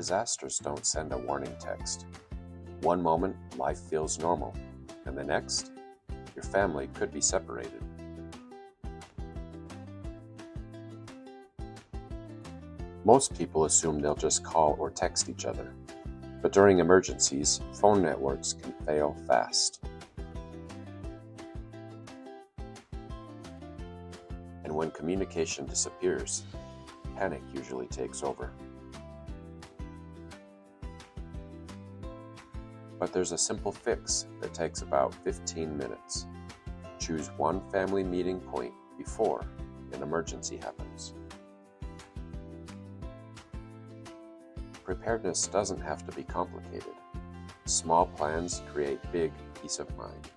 Disasters don't send a warning text. One moment, life feels normal, and the next, your family could be separated. Most people assume they'll just call or text each other, but during emergencies, phone networks can fail fast. And when communication disappears, panic usually takes over. But there's a simple fix that takes about 15 minutes. Choose one family meeting point before an emergency happens. Preparedness doesn't have to be complicated. Small plans create big peace of mind.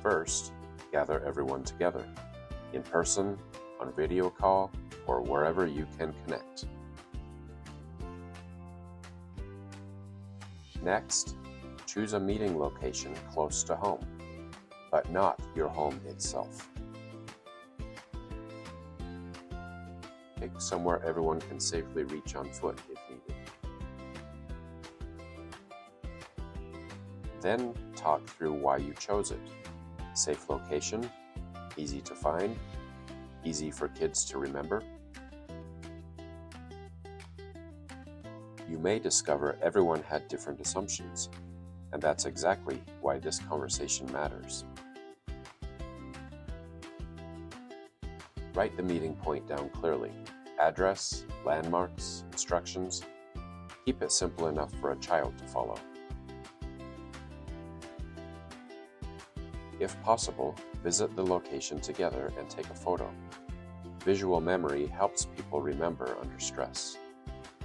First, gather everyone together, in person, on video call, or wherever you can connect. Next, choose a meeting location close to home, but not your home itself. Pick somewhere everyone can safely reach on foot if needed. Then talk through why you chose it. Safe location, easy to find, easy for kids to remember. You may discover everyone had different assumptions, and that's exactly why this conversation matters. Write the meeting point down clearly. Address, landmarks, instructions. Keep it simple enough for a child to follow. If possible, visit the location together and take a photo. Visual memory helps people remember under stress.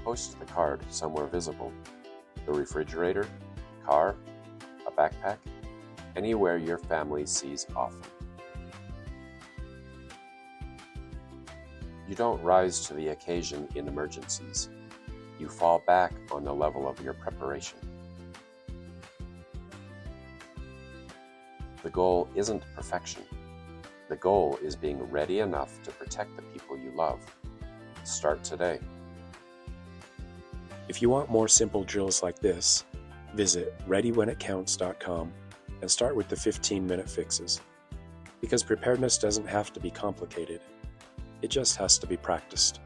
Post the card somewhere visible. The refrigerator, car, a backpack, anywhere your family sees often. You don't rise to the occasion in emergencies. You fall back on the level of your preparation. The goal isn't perfection. The goal is being ready enough to protect the people you love. Start today. If you want more simple drills like this, visit readywhenitcounts.com and start with the 15-minute fixes. Because preparedness doesn't have to be complicated. It just has to be practiced.